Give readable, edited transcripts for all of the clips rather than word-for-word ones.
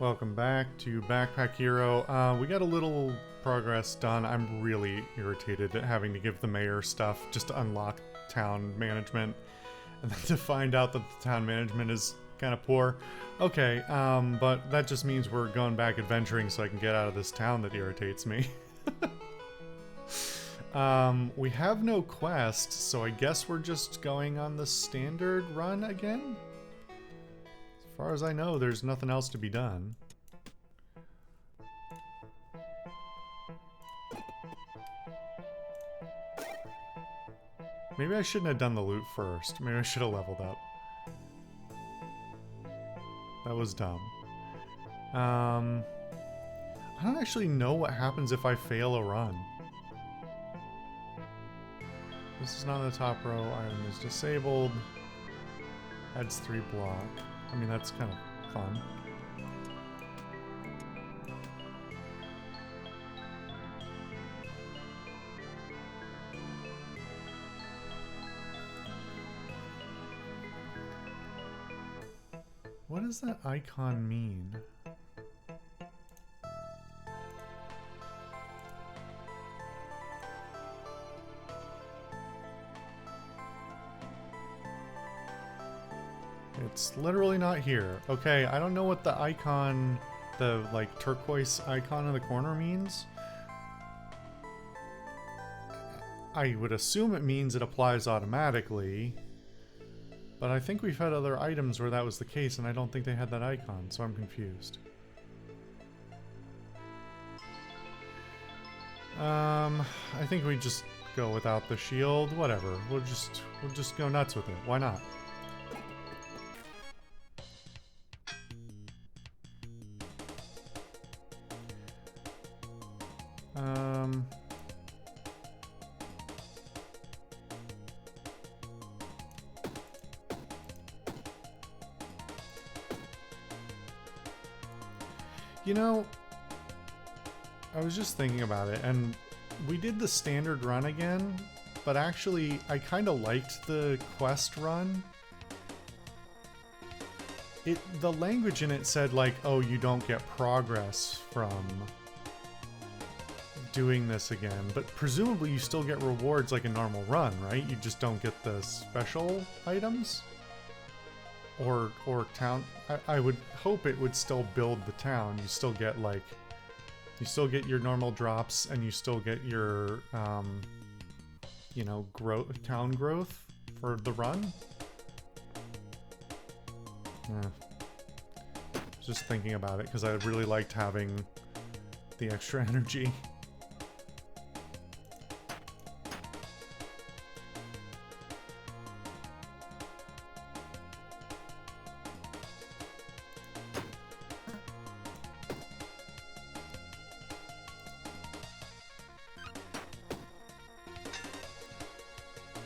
Welcome back to Backpack Hero. We got a little progress done. I'm really irritated at having to give the mayor stuff just to unlock town management, and then to find out that the town management is kind of poor. Okay, but that just means we're going back adventuring so I can get out of this town that irritates me. We have no quest, so I guess we're just going on the standard run again? As far as I know, there's nothing else to be done. Maybe I shouldn't have done the loot first. Maybe I should have leveled up. That was dumb. I don't actually know what happens if I fail a run. This is not on the top row. Item is disabled. Adds 3 block. I mean, that's kind of fun. What does that icon mean? It's literally not here. Okay, I don't know what the icon, the like turquoise icon in the corner means. I would assume it means it applies automatically, but I think we've had other items where that was the case and I don't think they had that icon, so I'm confused. I think we just go without the shield, whatever. We'll just go nuts with it. Why not? You know, I was just thinking about it, and we did the standard run again, but actually I kind of liked the quest run. The language in it said like, oh, you don't get progress from doing this again, but presumably you still get rewards like a normal run, right? You just don't get the special items? Or town. I would hope it would still build the town. You still get like, you still get your normal drops, and you still get your, you know, town growth for the run. Yeah. Just thinking about it because I really liked having the extra energy.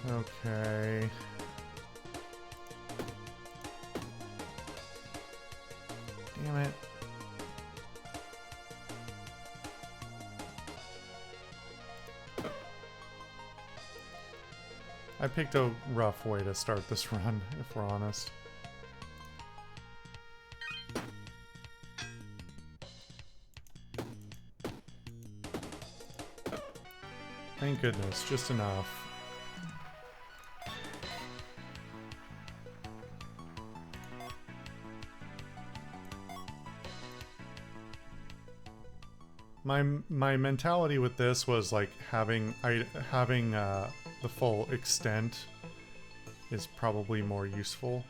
Okay. Damn it. I picked a rough way to start this run, if we're honest. Thank goodness, just enough. My mentality with this was like having the full extent is probably more useful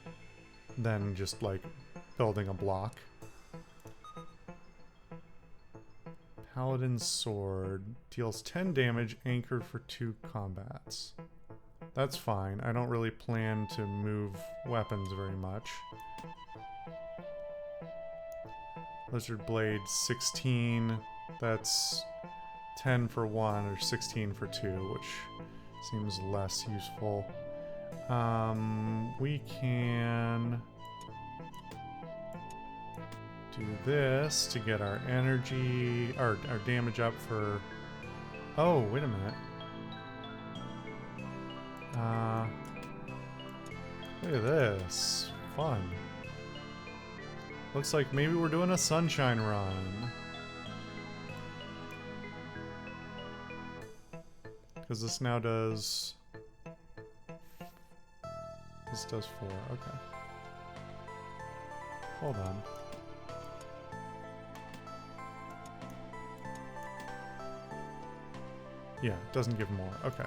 than just like building a block. Paladin's sword deals 10 damage, anchored for 2 combats. That's fine. I don't really plan to move weapons very much. Lizard blade 16. That's 10 for 1 or 16 for 2, which seems less useful. We can do this to get our energy, our damage up for... Oh, wait a minute. Look at this. Fun. Looks like maybe we're doing a sunshine run. Because this now does... This does 4, okay. Hold on. Yeah, it doesn't give more, okay.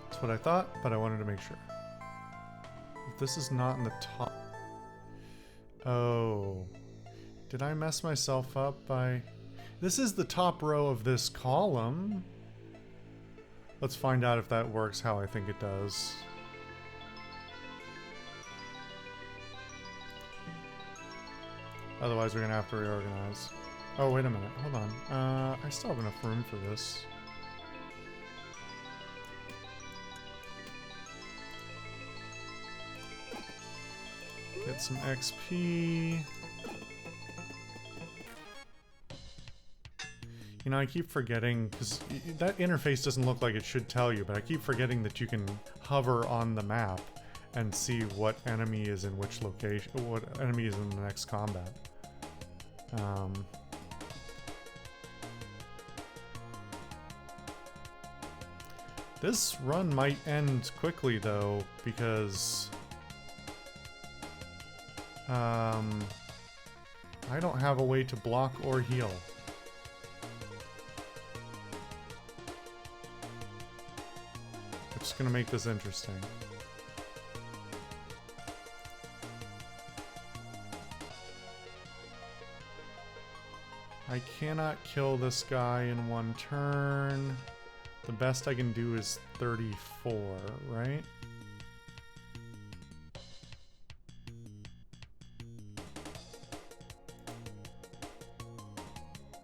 That's what I thought, but I wanted to make sure. If this is not in the top... Oh. Did I mess myself up by... This is the top row of this column. Let's find out if that works how I think it does. Otherwise we're gonna have to reorganize. Oh, wait a minute. Hold on. I still have enough room for this. Get some XP. You know, I keep forgetting, because that interface doesn't look like it should tell you, but I keep forgetting that you can hover on the map and see what enemy is in which location, what enemy is in the next combat. This run might end quickly, though, because... I don't have a way to block or heal. It's gonna make this interesting. I cannot kill this guy in one turn. The best I can do is 34, right?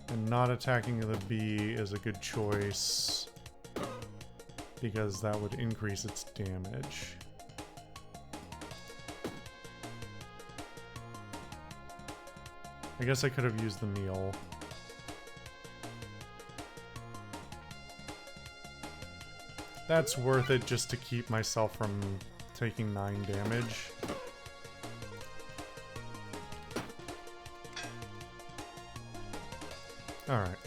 And not attacking the bee is a good choice, because that would increase its damage. I guess I could have used the meal. That's worth it just to keep myself from taking 9 damage. Alright.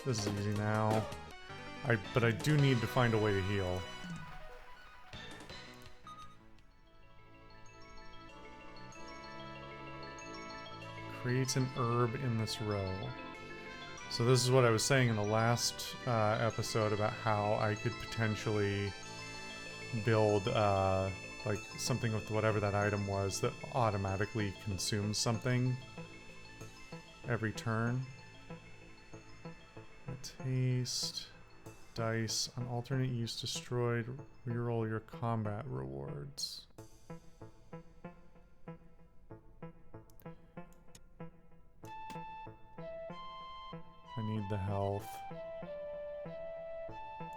This is easy now. But I do need to find a way to heal. Creates an herb in this row. So this is what I was saying in the last episode about how I could potentially build like something with whatever that item was that automatically consumes something every turn. Taste. Dice. On alternate use destroyed. Reroll your combat rewards. I need the health.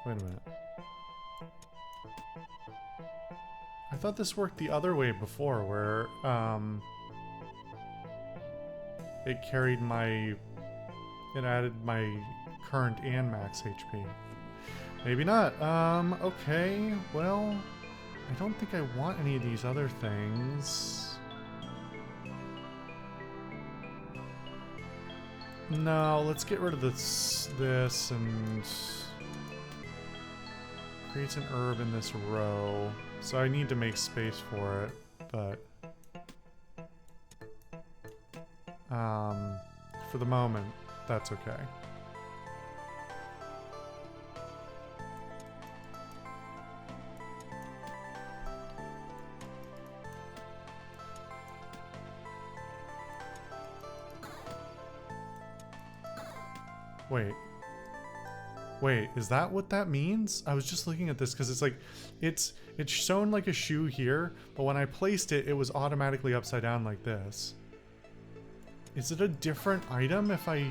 Wait a minute. I thought this worked the other way before, where it carried my... It added my current and max HP. Maybe not. Okay. Well, I don't think I want any of these other things. No, let's get rid of this and creates an herb in this row. So I need to make space for it, but for the moment, that's okay. Wait, is that what that means? I was just looking at this because it's like, it's shown like a shoe here, but when I placed it, it was automatically upside down like this. Is it a different item if I...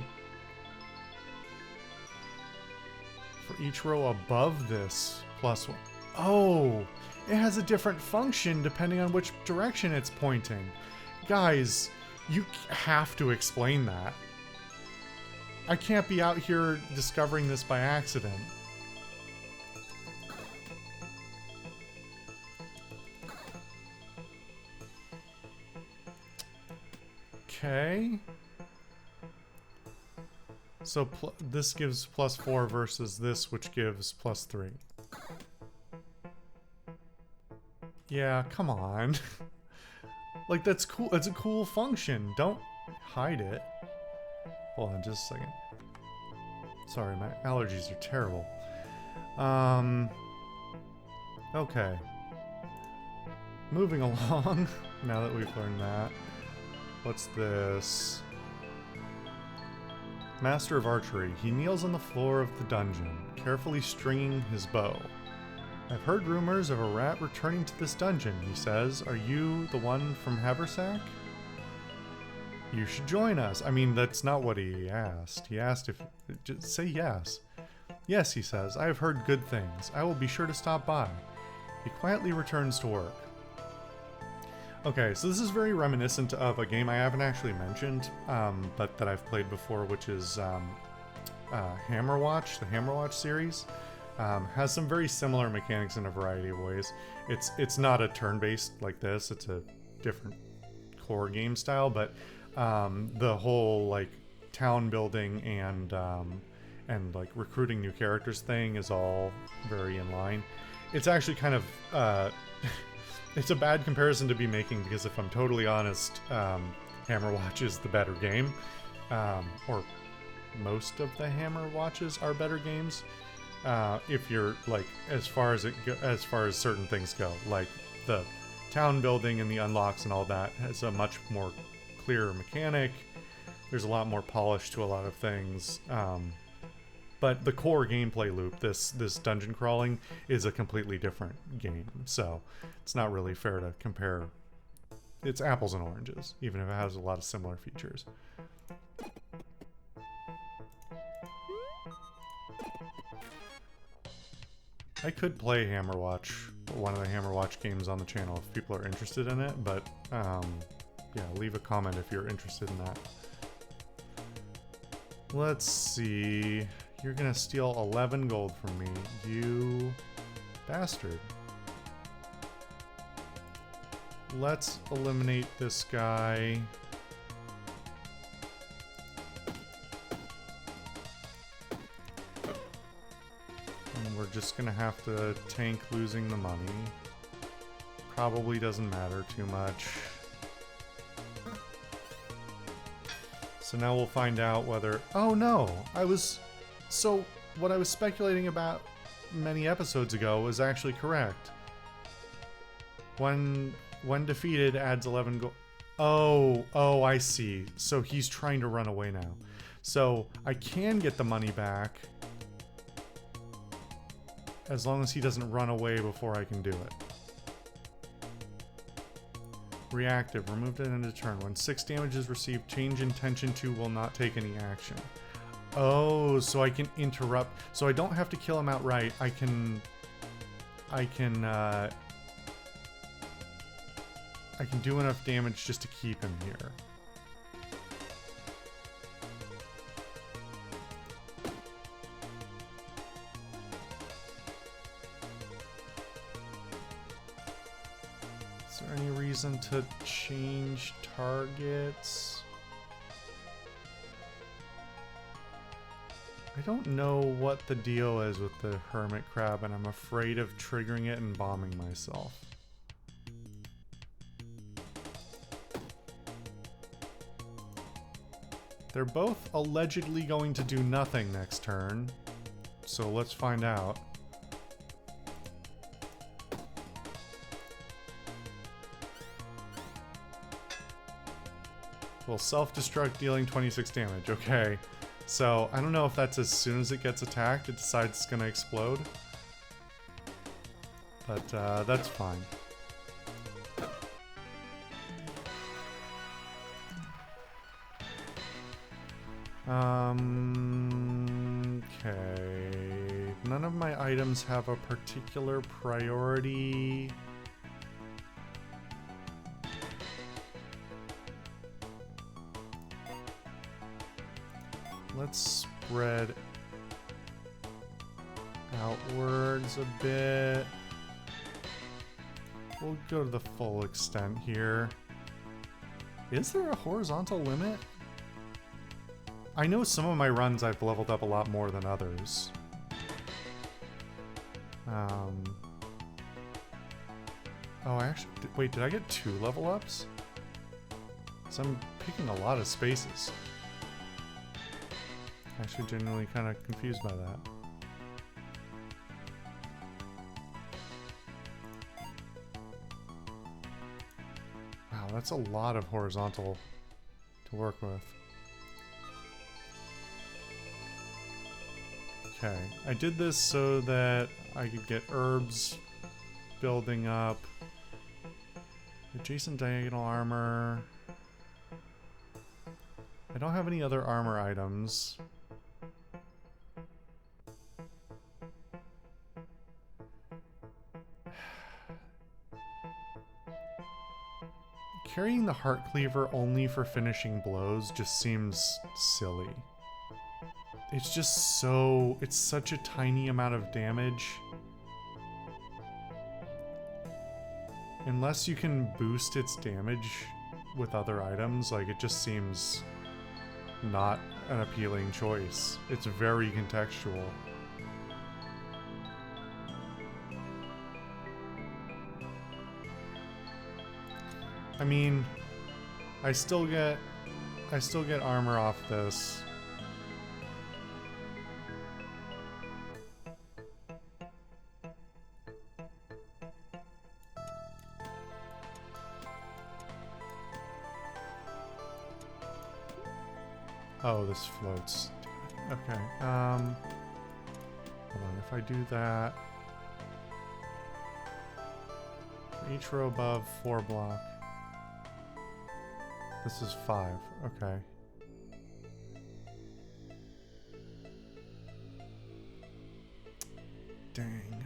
For each row above this, +1. Oh, it has a different function depending on which direction it's pointing. Guys, you have to explain that. I can't be out here discovering this by accident. Okay. So this gives +4 versus this, which gives +3. Yeah, come on. Like, that's cool. It's a cool function. Don't hide it. Hold on just a second. Sorry, my allergies are terrible. Okay. Moving along, now that we've learned that. What's this? Master of Archery. He kneels on the floor of the dungeon, carefully stringing his bow. I've heard rumors of a rat returning to this dungeon, he says. Are you the one from Haversack? You should join us. I mean, that's not what he asked. He asked if... Just say yes. Yes, he says. I have heard good things. I will be sure to stop by. He quietly returns to work. Okay, so this is very reminiscent of a game I haven't actually mentioned, but that I've played before, which is Hammerwatch, the Hammerwatch series. Has some very similar mechanics in a variety of ways. It's not a turn-based like this, it's a different core game style, but the whole like town building and like recruiting new characters thing is all very in line. It's actually kind of it's a bad comparison to be making because if I'm totally honest, Hammerwatch is the better game, or most of the Hammerwatches are better games. If you're like as far as certain things go, like the town building and the unlocks and all that has a much more clearer mechanic. There's a lot more polish to a lot of things. But the core gameplay loop, this dungeon crawling, is a completely different game. So it's not really fair to compare. It's apples and oranges, even if it has a lot of similar features. I could play Hammerwatch, one of the Hammerwatch games on the channel if people are interested in it, but yeah, leave a comment if you're interested in that. Let's see. You're gonna steal 11 gold from me, you bastard. Let's eliminate this guy. And we're just gonna have to tank losing the money. Probably doesn't matter too much. So now we'll find out whether... Oh no! So what I was speculating about many episodes ago was actually correct. When defeated, adds 11 gold. Oh, I see. So he's trying to run away now. So I can get the money back as long as he doesn't run away before I can do it. Reactive. Removed at end of turn. When 6 damage is received, change intention to will not take any action. Oh, so I can interrupt. So I don't have to kill him outright. I can do enough damage just to keep him here. Is there any reason to change targets? I don't know what the deal is with the hermit crab, and I'm afraid of triggering it and bombing myself. They're both allegedly going to do nothing next turn, so let's find out. Well, self-destruct dealing 26 damage, okay. So, I don't know if that's as soon as it gets attacked, it decides it's gonna explode. But, that's fine. Okay. None of my items have a particular priority. Let's spread outwards a bit. We'll go to the full extent here. Is there a horizontal limit? I know some of my runs I've leveled up a lot more than others. Oh, I actually... Wait, did I get 2 level ups? So I'm picking a lot of spaces. Actually genuinely kind of confused by that. Wow, that's a lot of horizontal to work with. Okay, I did this so that I could get herbs building up. Adjacent diagonal armor. I don't have any other armor items. Carrying the heart cleaver only for finishing blows just seems silly. It's just so... It's such a tiny amount of damage. Unless you can boost its damage with other items, like, it just seems not an appealing choice. It's very contextual. I mean, I still get armor off this. Oh, this floats. Okay, hold on, if I do that... For each row above, 4 block. This is 5, okay. Dang.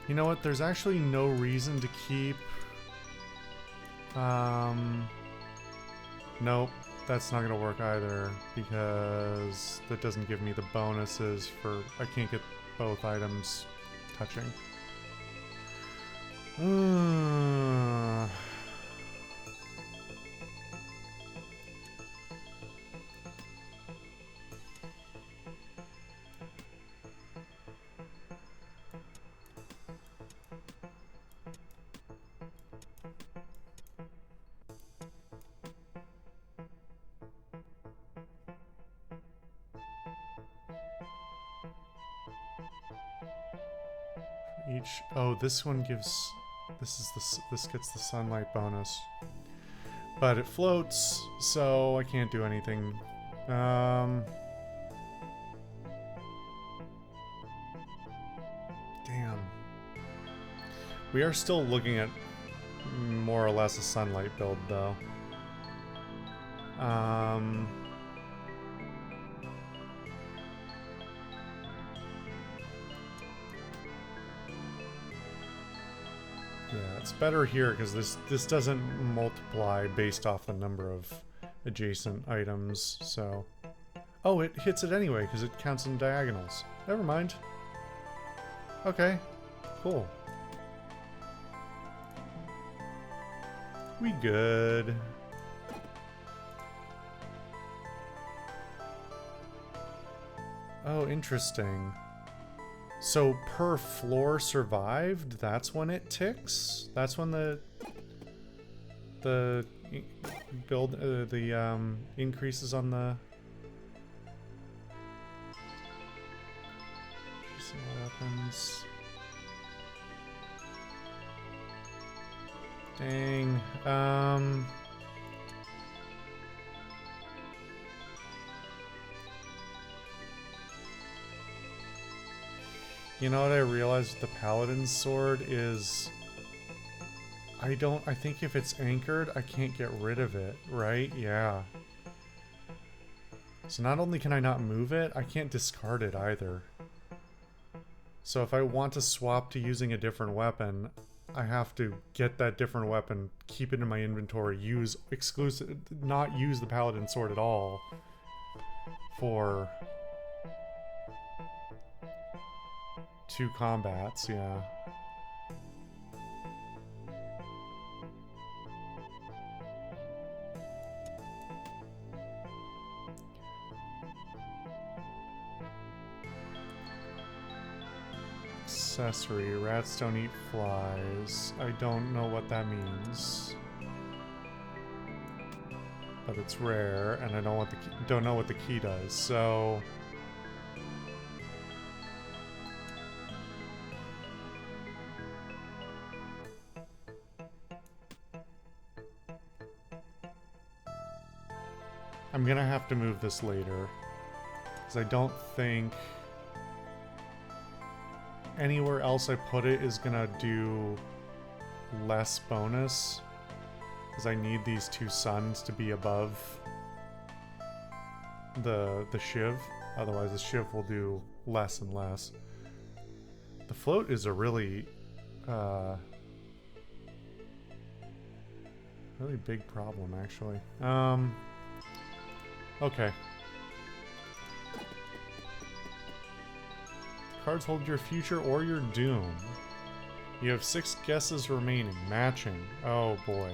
You know what, there's actually no reason to keep... Nope, that's not gonna work either, because that doesn't give me the bonuses for... I can't get both items touching. Each... Oh, this one gives... This gets the sunlight bonus. But it floats, so I can't do anything. Damn. We are still looking at more or less a sunlight build, though. Yeah, it's better here because this doesn't multiply based off the number of adjacent items, so... Oh, it hits it anyway because it counts in diagonals. Never mind. Okay, cool. We good. Oh, interesting. So per floor survived, that's when it ticks? That's when the build, increases on the... See what happens. Dang, you know what I realized with the Paladin's sword is... I think if it's anchored, I can't get rid of it, right? Yeah. So not only can I not move it, I can't discard it either. So if I want to swap to using a different weapon, I have to get that different weapon, keep it in my inventory, not use the Paladin's sword at all for... 2 combats, yeah. accessory. Rats don't eat flies. I don't know what that means. But it's rare, and I don't know what the key does, so... I'm gonna have to move this later, because I don't think anywhere else I put it is gonna do less bonus, because I need these two suns to be above the shiv. Otherwise the shiv will do less and less. The float is a really really big problem, actually. Okay. Cards hold your future or your doom. You have 6 guesses remaining. Matching. Oh boy.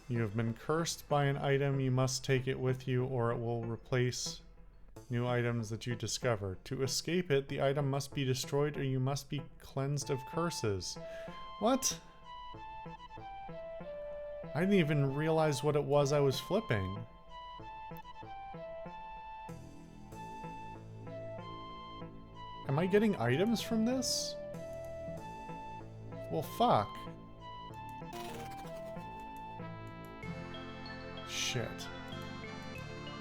You have been cursed by an item. You must take it with you or it will replace new items that you discover. To escape it, the item must be destroyed or you must be cleansed of curses. What? I didn't even realize what it was I was flipping. Am I getting items from this? Well, fuck. Shit.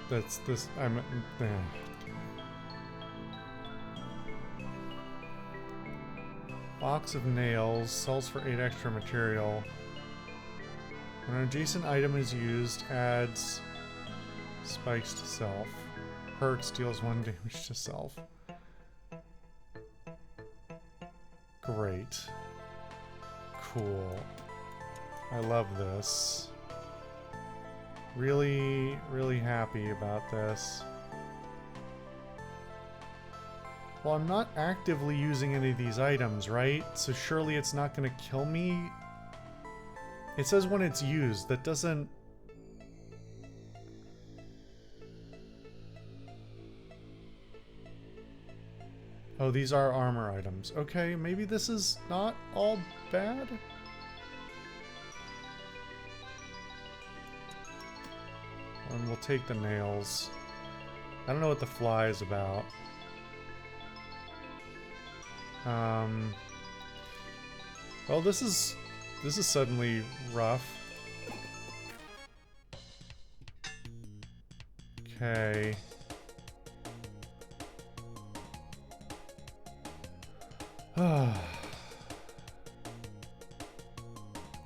That's this. Box of nails sells for 8 extra material. When an adjacent item is used, adds spikes to self. Hurts, deals 1 damage to self. Great. Cool. I love this. Really, really happy about this. Well, I'm not actively using any of these items, right? So surely it's not going to kill me. It says when it's used. That doesn't... Oh, these are armor items. Okay, maybe this is not all bad? And we'll take the nails. I don't know what the fly is about. Well, this is suddenly rough. Okay.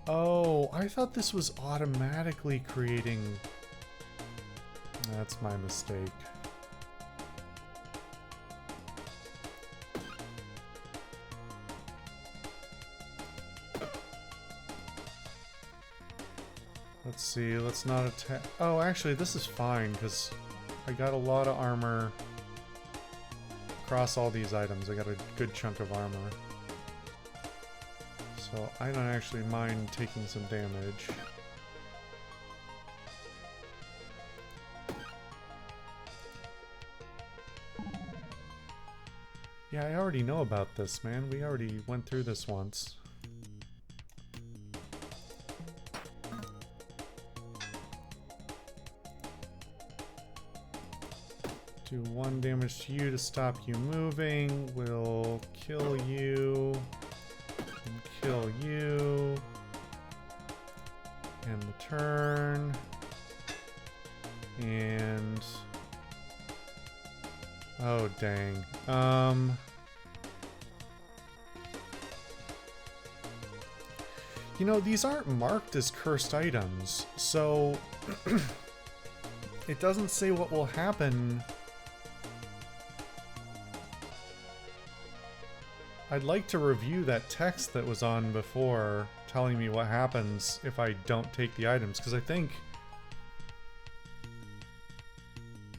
Oh, I thought this was automatically creating... That's my mistake. Let's see, let's not attack. Oh, actually, this is fine, because I got a lot of armor across all these items. I got a good chunk of armor. So I don't actually mind taking some damage. Yeah, I already know about this, man. We already went through this once. Do 1 damage to you to stop you moving. We'll kill you. And kill you. End the turn. And... Oh, dang. You know, these aren't marked as cursed items, so it doesn't say what will happen. I'd like to review that text that was on before telling me what happens if I don't take the items, because I think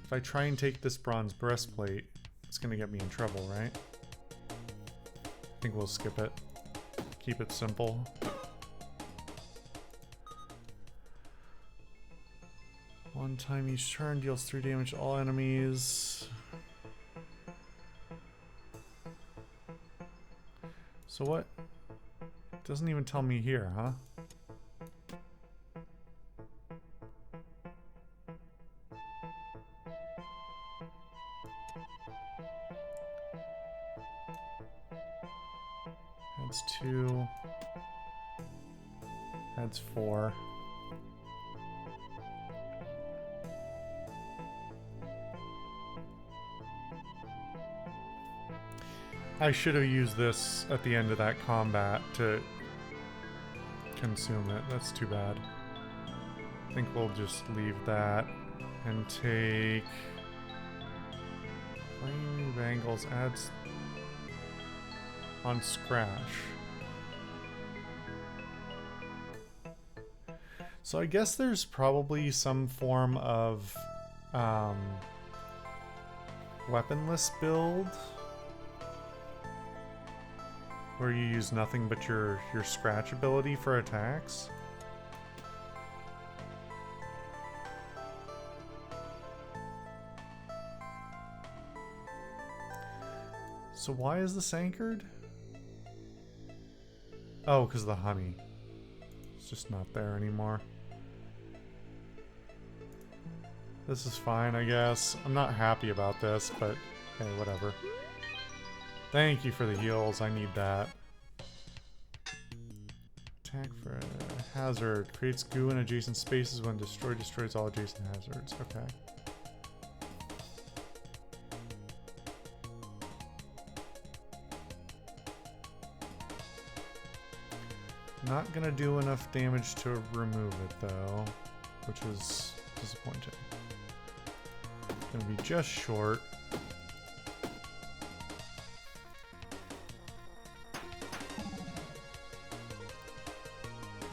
if I try and take this bronze breastplate, It's gonna get me in trouble, right? I think we'll skip it. Keep it simple. One time each turn deals 3 damage to all enemies. So what? Doesn't even tell me here, huh? That's 2. That's 4. I should have used this at the end of that combat to consume it. That's too bad. I think we'll just leave that and take Flaming Bangles adds on Scratch. So I guess there's probably some form of weaponless build where you use nothing but your scratch ability for attacks. So why is this anchored? Oh, because of the honey. It's just not there anymore. This is fine, I guess. I'm not happy about this, but hey, whatever. Thank you for the heals, I need that. Attack for a hazard. Creates goo in adjacent spaces when destroyed, destroys all adjacent hazards. Okay. Not gonna do enough damage to remove it though, which is disappointing. Gonna be just short.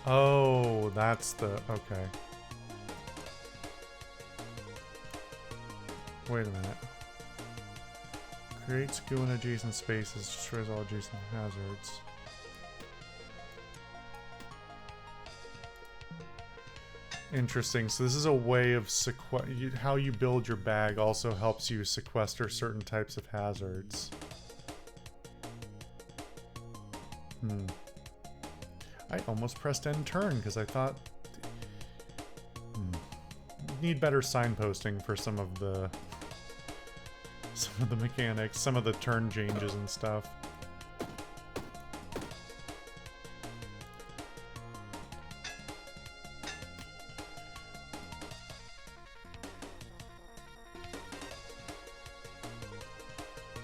Oh, that's the... okay. Wait a minute. Creates goo in adjacent spaces, destroys all adjacent hazards. Interesting. So this is a way of how you build your bag also helps you sequester certain types of hazards. I almost pressed end turn because I thought need better signposting for some of the mechanics, some of the turn changes and stuff.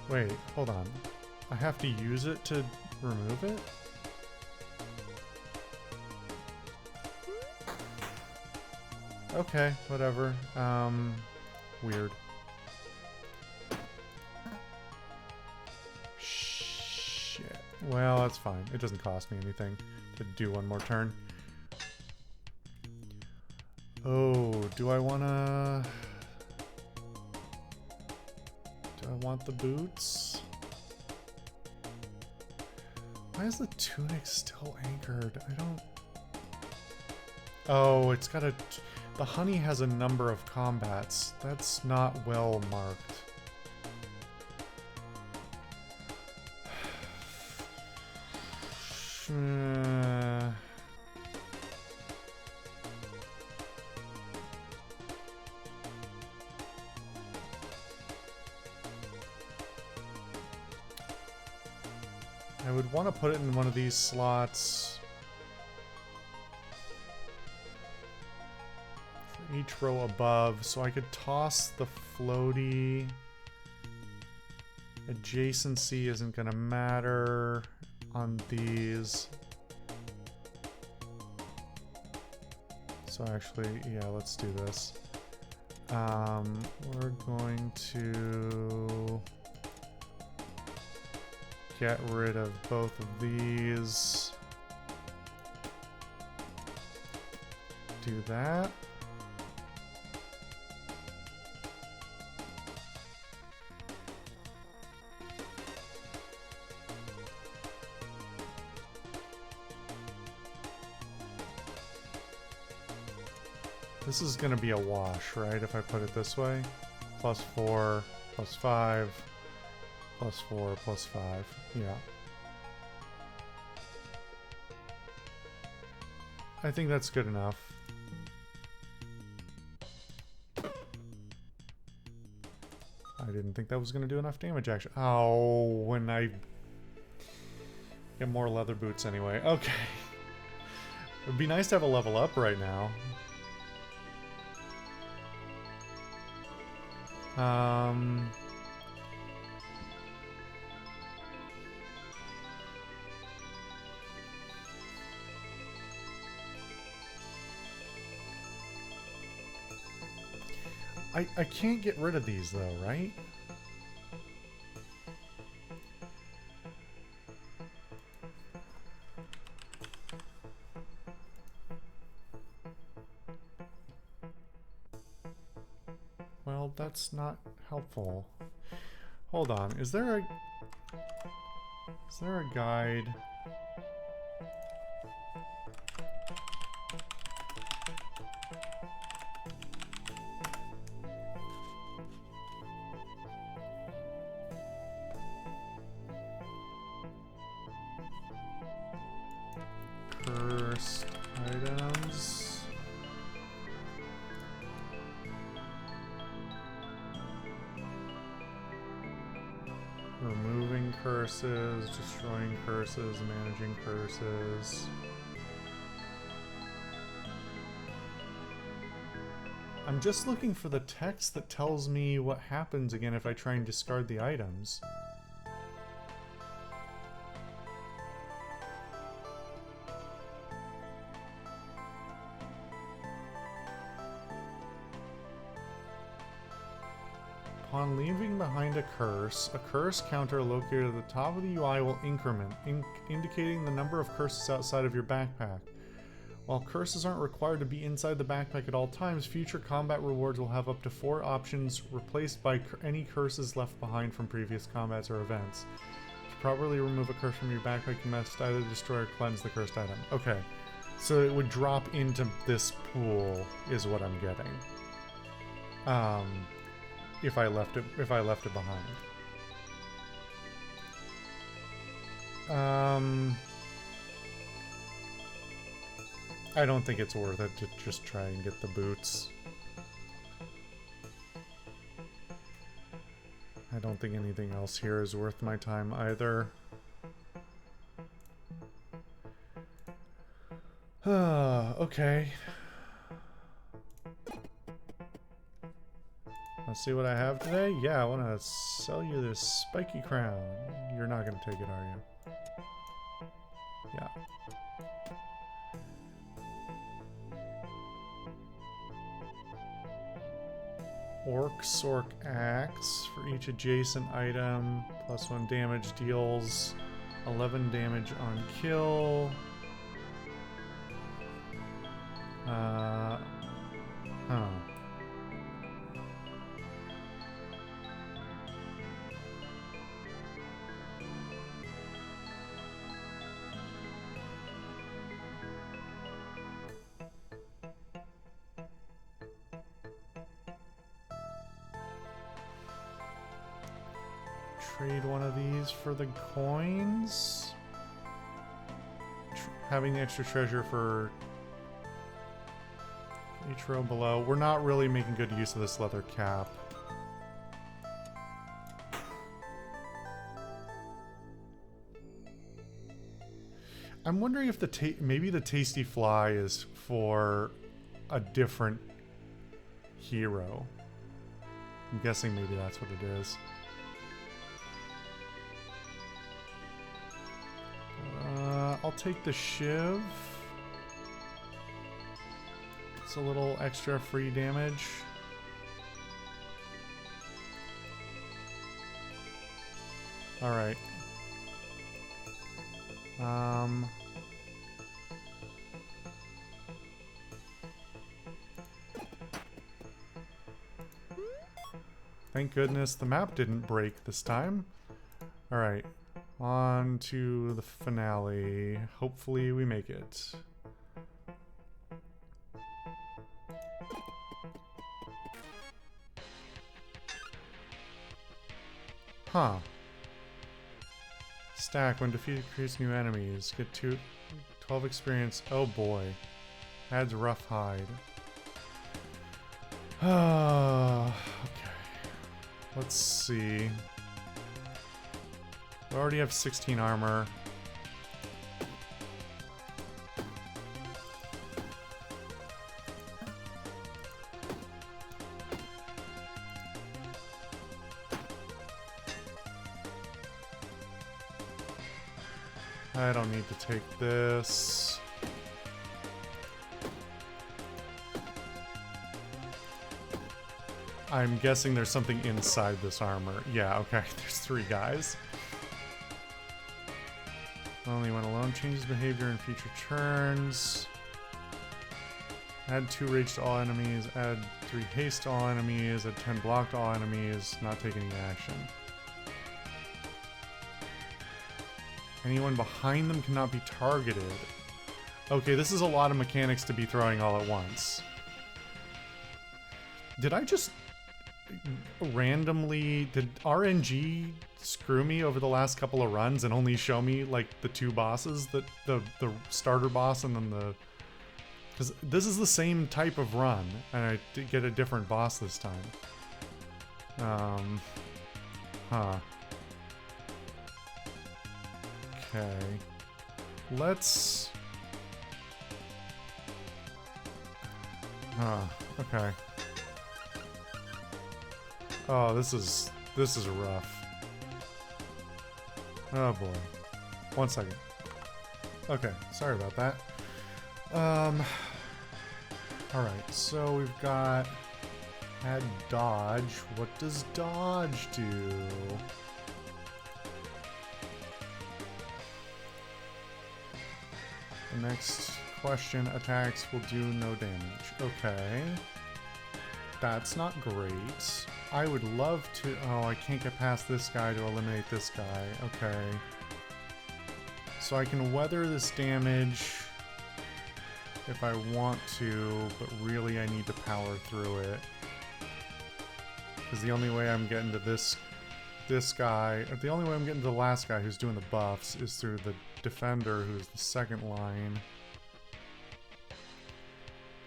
Wait, hold on. I have to use it to remove it? Okay, whatever. Weird. Shit. Well, that's fine. It doesn't cost me anything to do one more turn. Oh, do I wanna... do I want the boots? Why is the tunic still anchored? I don't... Oh, it's got a... The honey has a number of combats. That's not well marked. I would want to put it in one of these slots. Each row above, so I could toss the floaty. Adjacency isn't gonna matter on these. So actually, yeah, let's do this. We're going to get rid of both of these. Do that. This is going to be a wash, right? If I put it this way. +4, +5, +4, +5. Yeah. I think that's good enough. I didn't think that was going to do enough damage, actually. Oh, when I get more leather boots anyway. Okay. It would be nice to have a level up right now. I can't get rid of these though, right? Well, that's not helpful. Hold on, is there a guide? Cursed items. Removing curses, destroying curses, managing curses. I'm just looking for the text that tells me what happens again if I try and discard the items. Upon leaving behind a curse counter located at the top of the UI will increment, indicating the number of curses outside of your backpack. While curses aren't required to be inside the backpack at all times, future combat rewards will have up to 4 options replaced by any curses left behind from previous combats or events. To properly remove a curse from your backpack, you must either destroy or cleanse the cursed item. Okay, so it would drop into this pool, is what I'm getting. If I left it behind. I don't think it's worth it to just try and get the boots. I don't think anything else here is worth my time either. Okay. Let's see what I have today. Yeah, I want to sell you this spiky crown. You're not going to take it, are you? Yeah. Sork Axe for each adjacent item. +1 damage, deals 11 damage on kill. Trade one of these for the coins. Having the extra treasure for each row below. We're not really making good use of this leather cap. I'm wondering if maybe the tasty fly is for a different hero. I'm guessing maybe that's what it is. I'll take the shiv. It's a little extra free damage. All right. Thank goodness the map didn't break this time. All right. On to the finale. Hopefully we make it. Huh. Stack. When defeated, creates new enemies. Get 12 experience. Oh boy. Adds rough hide. Okay. Let's see. We already have 16 armor. I don't need to take this. I'm guessing there's something inside this armor. Yeah, okay. There's 3 guys. Only when alone changes behavior in future turns. Add 2 rage to all enemies. Add 3 haste to all enemies. Add 10 block to all enemies. Not take any action. Anyone behind them cannot be targeted. Okay, this is a lot of mechanics to be throwing all at once. Did I just randomly... Did RNG screw me over the last couple of runs and only show me, like, the 2 bosses? The starter boss and then the... Because this is the same type of run, and I did get a different boss this time. Huh. Okay. Let's... okay. Oh, this is rough. Oh boy. 1 second. Okay, sorry about that. Alright, so we've got add dodge. What does dodge do? The next question, attacks will do no damage. Okay. That's not great. I would love to... Oh, I can't get past this guy to eliminate this guy. Okay. So I can weather this damage if I want to, but really I need to power through it. Because the only way I'm getting to this guy, or the only way I'm getting to the last guy who's doing the buffs is through the defender, who's the second line.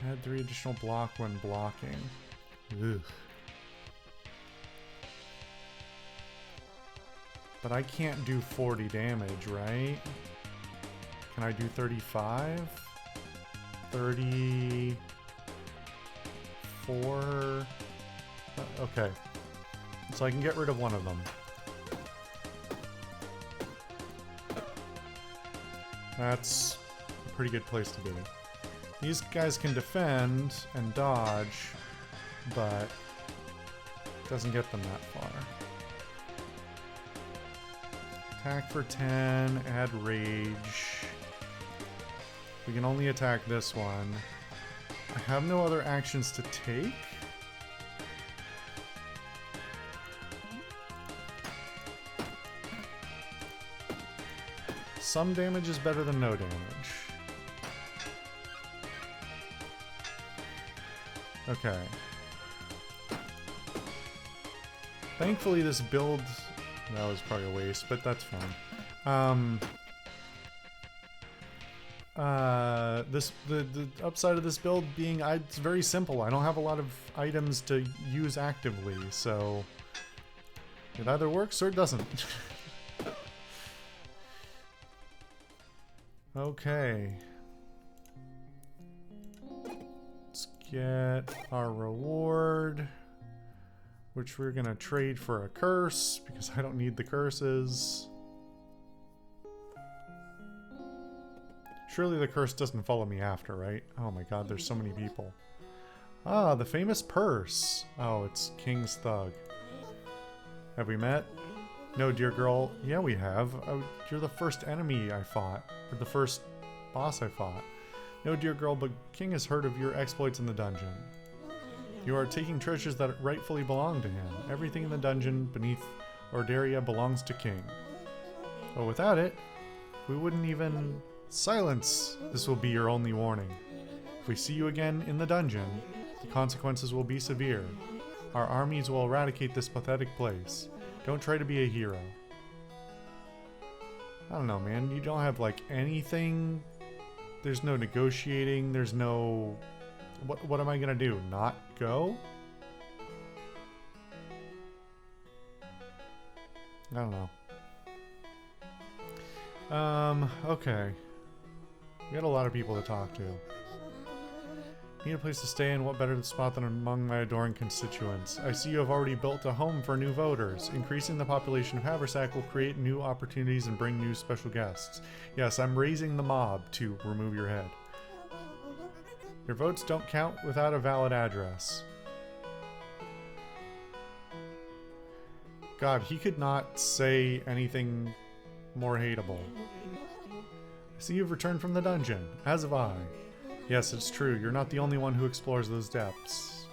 Add 3 additional block when blocking. Ugh. But I can't do 40 damage, right? Can I do 35? 34? Okay. So I can get rid of one of them. That's a pretty good place to be. These guys can defend and dodge, but it doesn't get them that far. Attack for 10, add rage. We can only attack this one. I have no other actions to take. Some damage is better than no damage. Okay. Thankfully this build... That was probably a waste, but that's fine. The upside of this build being it's very simple. I don't have a lot of items to use actively, so it either works or it doesn't. Okay. Let's get our reward, which we're gonna trade for a curse because I don't need the curses. Surely the curse doesn't follow me after, right? Oh my god, there's so many people. Ah, the famous purse. Oh, it's King's Thug. Have we met? No, dear girl. Yeah, we have. Oh, you're the first enemy I fought. Or the first boss I fought. No, dear girl, but King has heard of your exploits in the dungeon. You are taking treasures that rightfully belong to him. Everything in the dungeon beneath Ordaria belongs to King. But without it, we wouldn't even... Silence! This will be your only warning. If we see you again in the dungeon, the consequences will be severe. Our armies will eradicate this pathetic place. Don't try to be a hero. I don't know, man. You don't have, like, anything. There's no negotiating. There's no... What am I gonna do? Not go? I don't know. Okay. We got a lot of people to talk to. Need a place to stay, and what better spot than among my adoring constituents. I see you have already built a home for new voters. Increasing the population of Haversack will create new opportunities and bring new special guests. Yes, I'm raising the mob to remove your head. Your votes don't count without a valid address. God, he could not say anything more hateable. I see you've returned from the dungeon, as have I. Yes, it's true. You're not the only one who explores those depths.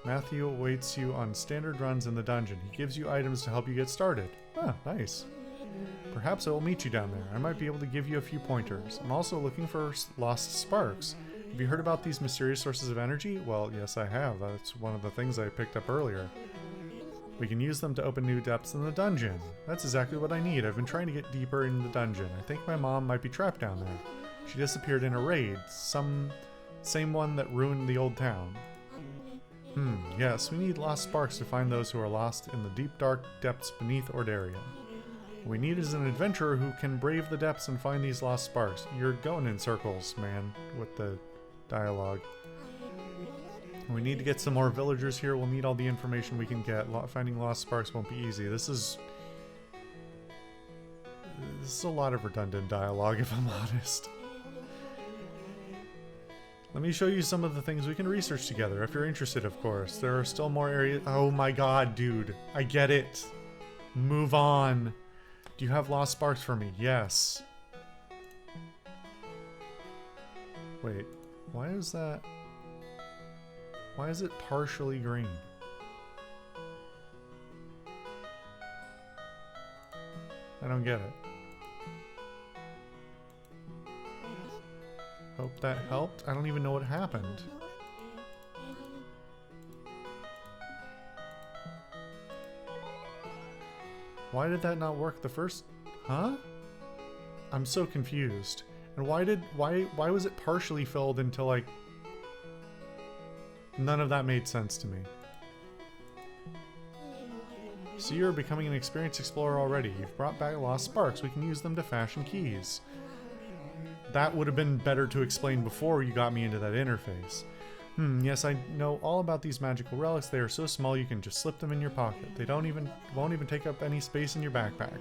Matthew awaits you on standard runs in the dungeon. He gives you items to help you get started. Ah, nice. Perhaps I will meet you down there. I might be able to give you a few pointers. I'm also looking for lost sparks. Have you heard about these mysterious sources of energy? Well, yes, I have. That's one of the things I picked up earlier. We can use them to open new depths in the dungeon. That's exactly what I need. I've been trying to get deeper in the dungeon. I think my mom might be trapped down there. She disappeared in a raid. Same one that ruined the old town. Yes, we need lost sparks to find those who are lost in the deep dark depths beneath Ordaria. What we need is an adventurer who can brave the depths and find these lost sparks. You're going in circles, man, with the dialogue. We need to get some more villagers here. We'll need all the information we can get. Finding lost sparks won't be easy. This is a lot of redundant dialogue, if I'm honest. Let me show you some of the things we can research together, if you're interested, of course. There are still more areas. Oh my god, dude. I get it. Move on. Do you have lost sparks for me? Yes. Wait, why is that? Why is it partially green? I don't get it. Hope that helped. I don't even know what happened. Why did that not work the first? Huh? I'm so confused. And why was it partially filled until like none of that made sense to me. So you're becoming an experienced explorer already. You've brought back lost sparks. We can use them to fashion keys. That would have been better to explain before you got me into that interface. Yes, I know all about these magical relics. They are so small you can just slip them in your pocket. They won't even take up any space in your backpack.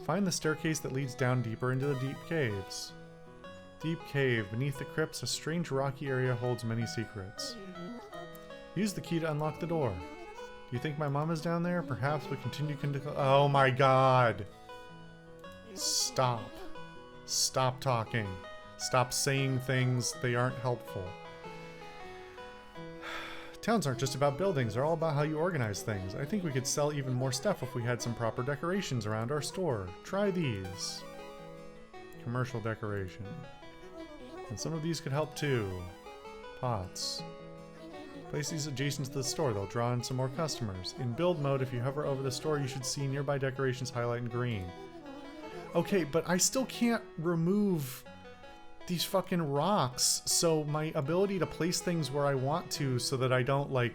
Find the staircase that leads down deeper into the deep caves. Deep cave. Beneath the crypts, a strange rocky area holds many secrets. Use the key to unlock the door. Do you think my mom is down there? Perhaps we continue oh my god! Stop. Stop talking. Stop saying things. They aren't helpful. Towns aren't just about buildings. They're all about how you organize things. I think we could sell even more stuff if we had some proper decorations around our store. Try these. Commercial decoration. And some of these could help too. Pots. Place these adjacent to the store. They'll draw in some more customers. In build mode, if you hover over the store, you should see nearby decorations highlight in green. Okay, but I still can't remove these fucking rocks, so my ability to place things where I want to so that I don't, like,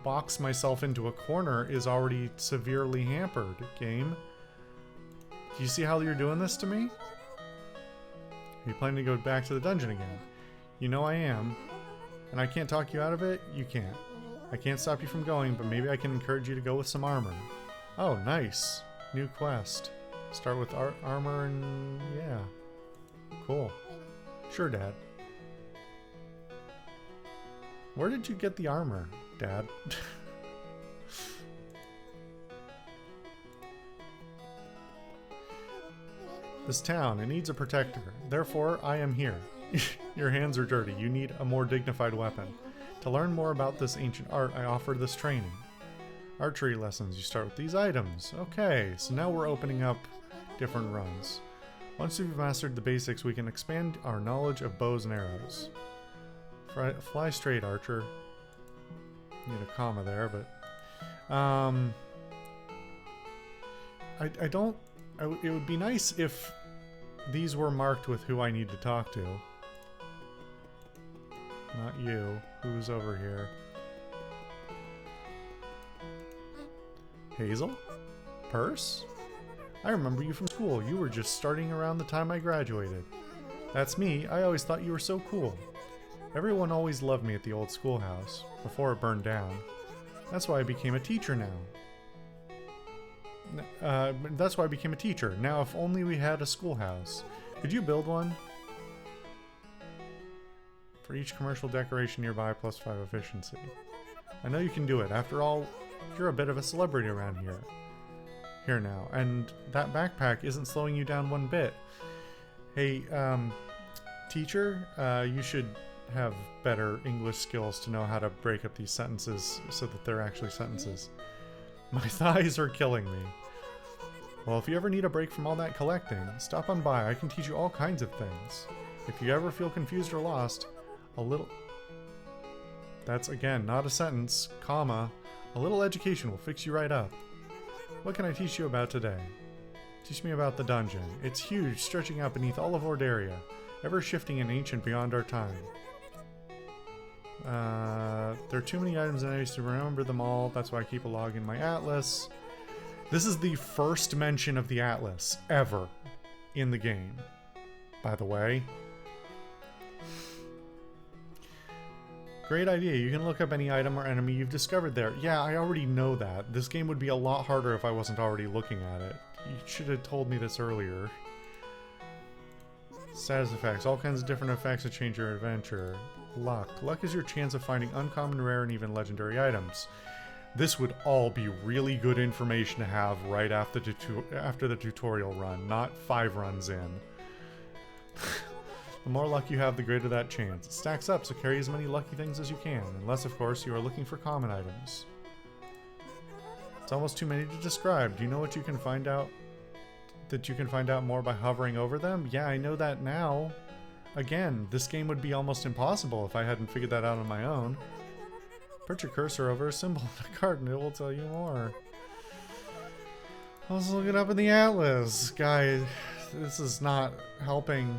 box myself into a corner is already severely hampered, game. Do you see how you're doing this to me? Are you planning to go back to the dungeon again? You know I am. And I can't talk you out of it? You can't. I can't stop you from going, but maybe I can encourage you to go with some armor. Oh, nice. New quest. Start with armor and... yeah. Cool. Sure, Dad. Where did you get the armor, Dad? This town, it needs a protector. Therefore, I am here. Your hands are dirty. You need a more dignified weapon. To learn more about this ancient art, I offer this training. Archery lessons. You start with these items. Okay, so now we're opening up different runs. Once we've mastered the basics, we can expand our knowledge of bows and arrows. Fly straight, archer. Need a comma there, but... I don't... it would be nice if these were marked with who I need to talk to. Not you. Who's over here? Hazel? Purse? I remember you from school. You were just starting around the time I graduated. That's me. I always thought you were so cool. Everyone always loved me at the old schoolhouse, before it burned down. That's why I became a teacher now. That's why I became a teacher. Now if only we had a schoolhouse. Could you build one? For each commercial decoration nearby, +5 efficiency. I know you can do it. After all, you're a bit of a celebrity around here. Here now. And that backpack isn't slowing you down one bit. Hey, teacher, you should have better English skills to know how to break up these sentences so that they're actually sentences. My thighs are killing me. Well, if you ever need a break from all that collecting, stop on by. I can teach you all kinds of things. If you ever feel confused or lost, a little... That's, again, not a sentence, comma. A little education will fix you right up. What can I teach you about today? Teach me about the dungeon. It's huge, stretching out beneath all of Ordaria, ever shifting and ancient beyond our time. There are too many items and enemies to remember them all. That's why I keep a log in my atlas. This is the first mention of the atlas ever in the game, by the way. Great idea. You can look up any item or enemy you've discovered there. Yeah, I already know that. This game would be a lot harder if I wasn't already looking at it. You should have told me this earlier. Status effects. All kinds of different effects that change your adventure. Luck. Luck is your chance of finding uncommon, rare, and even legendary items. This would all be really good information to have right after the tutorial run, not 5 runs in. The more luck you have, the greater that chance. It stacks up, so carry as many lucky things as you can, unless, of course, you are looking for common items. It's almost too many to describe. Do you know what you can find out? That you can find out more by hovering over them? Yeah, I know that now. Again, this game would be almost impossible if I hadn't figured that out on my own. Put your cursor over a symbol in the card and it will tell you more. Let's look it up in the atlas. Guys, this is not helping.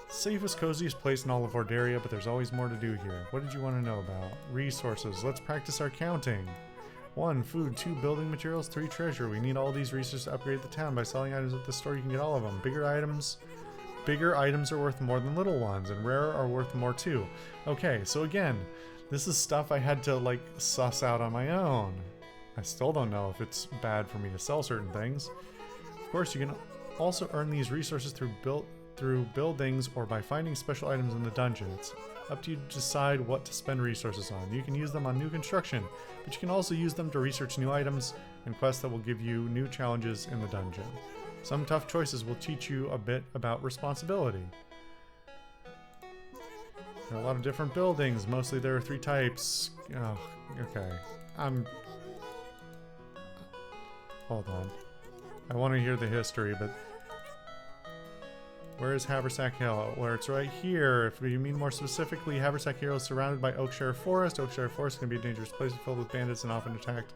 Safest, coziest place in all of Ordaria, but there's always more to do here. What did you want to know about? Resources. Let's practice our counting. 1. Food. 2. Building materials. 3. Treasure. We need all these resources to upgrade the town. By selling items at the store, you can get all of them. Bigger items are worth more than little ones, and rarer are worth more too. Okay, so again, this is stuff I had to, like, suss out on my own. I still don't know if it's bad for me to sell certain things. Of course, you can also earn these resources through buildings or by finding special items in the dungeon. It's up to you to decide what to spend resources on. You can use them on new construction, but you can also use them to research new items and quests that will give you new challenges in the dungeon. Some tough choices will teach you a bit about responsibility. There are a lot of different buildings. Mostly there are 3 types. Oh, okay. Hold on. I want to hear the history, but... Where is Haversack Hill? Where it's right here. If you mean more specifically, Haversack Hill is surrounded by Oakshire Forest. Oakshire Forest can be a dangerous place filled with bandits and often attacked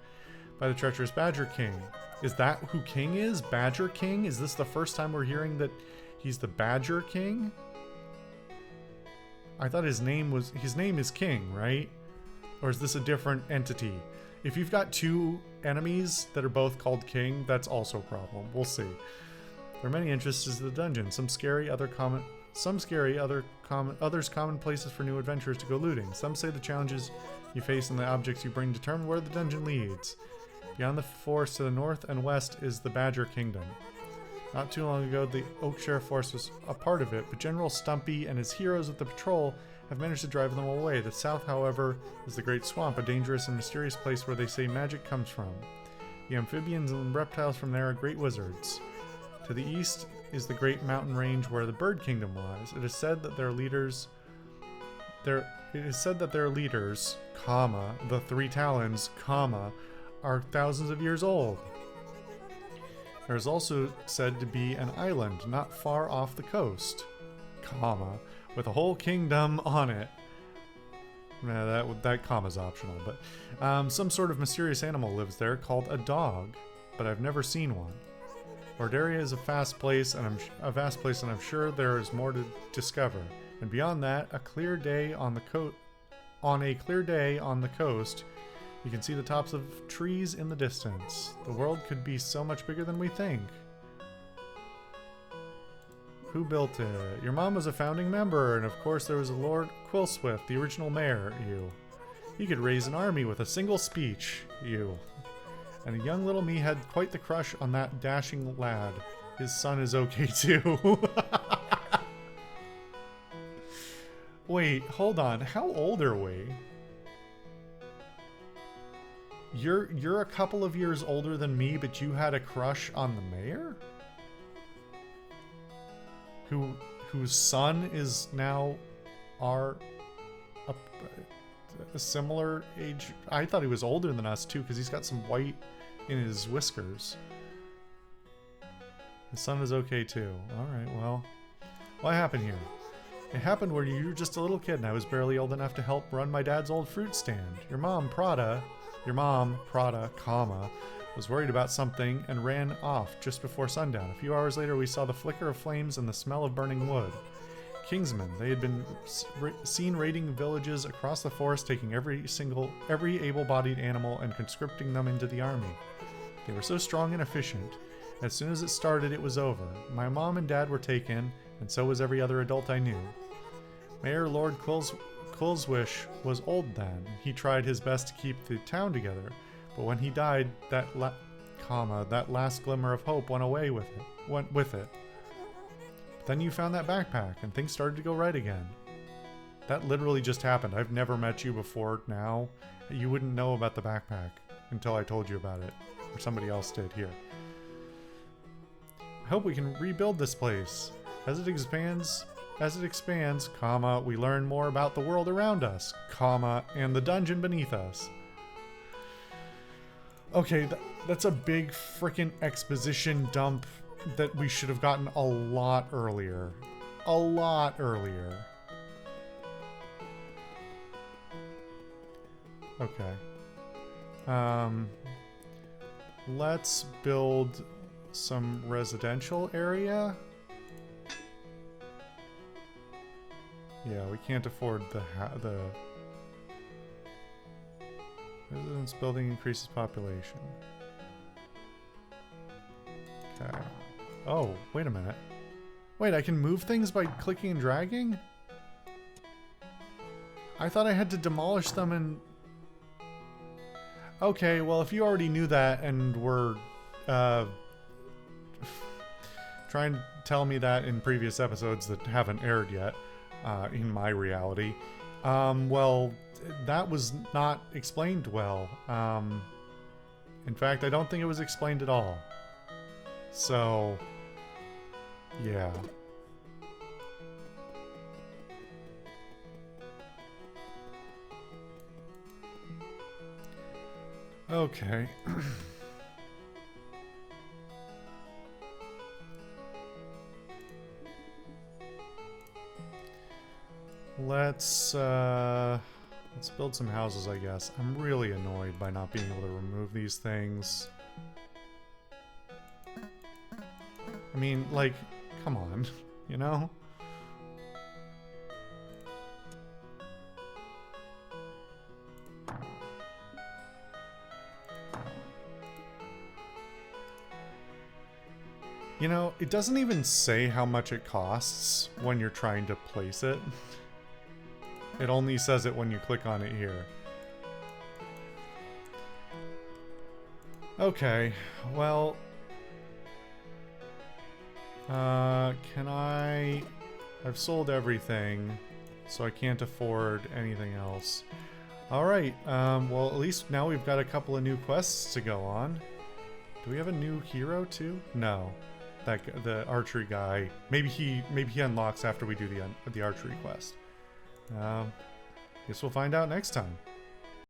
by the treacherous Badger King. Is that who King is? Badger King? Is this the first time we're hearing that he's the Badger King? I thought his name is King, right? Or is this a different entity? If you've got 2 enemies that are both called King, that's also a problem. We'll see. There are many entrances to the dungeon. Some scary, others common places for new adventurers to go looting. Some say the challenges you face and the objects you bring determine where the dungeon leads. Beyond the forest to the north and west is the Badger Kingdom. Not too long ago, the Oakshire Forest was a part of it, but General Stumpy and his heroes with the patrol have managed to drive them away. The south, however, is the Great Swamp, a dangerous and mysterious place where they say magic comes from. The amphibians and reptiles from there are great wizards. To the east is the great mountain range where the Bird Kingdom lies. It is said that their leaders, comma, the 3 Talons, comma, are thousands of years old. There is also said to be an island not far off the coast, comma, with a whole kingdom on it. That comma's optional, but some sort of mysterious animal lives there called a dog. but I've never seen one. Lordaria is a vast place, and I'm sure there is more to discover. And beyond that, a clear day on the coast, you can see the tops of trees in the distance. The world could be so much bigger than we think. Who built it? Your mom was a founding member, and of course there was a Lord Quillswift, the original mayor, you. He could raise an army with a single speech, you. And a young little me had quite the crush on that dashing lad. His son is okay too. Wait, hold on. How old are we? You're a couple of years older than me, but you had a crush on the mayor? Whose son is now a similar age. I thought he was older than us too, because he's got some white in his whiskers. His son is okay too. Alright, well, what happened here? It happened when you were just a little kid and I was barely old enough to help run my dad's old fruit stand. Your mom, Prada, comma, was worried about something and ran off just before sundown. A few hours later, we saw the flicker of flames and the smell of burning wood. Kingsmen, they had been seen raiding villages across the forest, taking every able-bodied animal and conscripting them into the army. They were so strong and efficient. As soon as it started, it was over. My mom and dad were taken, and so was every other adult I knew. Mayor Lord Quillswish was old then. He tried his best to keep the town together. But when he died, that last glimmer of hope went with it. But then you found that backpack, and things started to go right again. That literally just happened. I've never met you before now. You wouldn't know about the backpack until I told you about it. Or somebody else did here. I hope we can rebuild this place. As it expands, comma, we learn more about the world around us, comma, and the dungeon beneath us. Okay, that's a big frickin' exposition dump that we should have gotten a lot earlier. A lot earlier. Okay. Let's build some residential area. Yeah, we can't afford the residence building increases population. Okay. Oh, wait a minute. Wait, I can move things by clicking and dragging? I thought I had to demolish them and... Okay, well, if you already knew that and were trying to tell me that in previous episodes that haven't aired yet, in my reality, well, that was not explained well. In fact, I don't think it was explained at all. So, yeah. Okay. Let's build some houses, I guess. I'm really annoyed by not being able to remove these things. I mean, like, come on, you know? You know, it doesn't even say how much it costs when you're trying to place it. It only says it when you click on it here. Okay, well... can I... I've sold everything, so I can't afford anything else. Alright, well at least now we've got a couple of new quests to go on. Do we have a new hero too? No. The archery guy. Maybe he unlocks after we do the archery quest. Guess we'll find out next time.